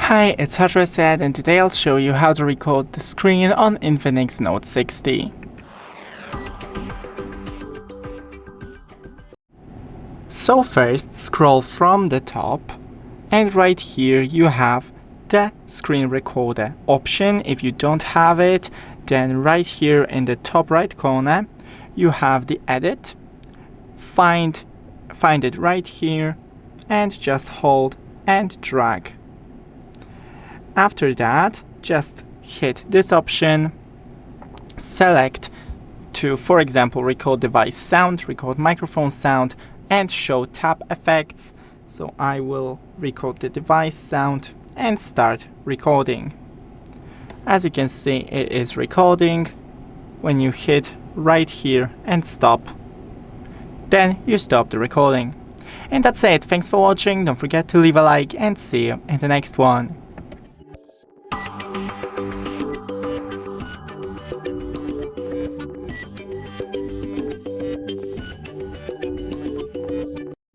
Hi, it's HardReset, and today I'll show you how to record the screen on INFINIX Note 60. So first, scroll from the top, and right here you have the screen recorder option. If you don't have it, then right here in the top right corner you have the edit. Find it right here and just hold and drag. After that, just hit this option, select to, for example, record device sound, record microphone sound, and show tap effects. So I will record the device sound and start recording. As you can see, it is recording. When you hit right here and stop, then you stop the recording. And that's it. Thanks for watching. Don't forget to leave a like and see you in the next one.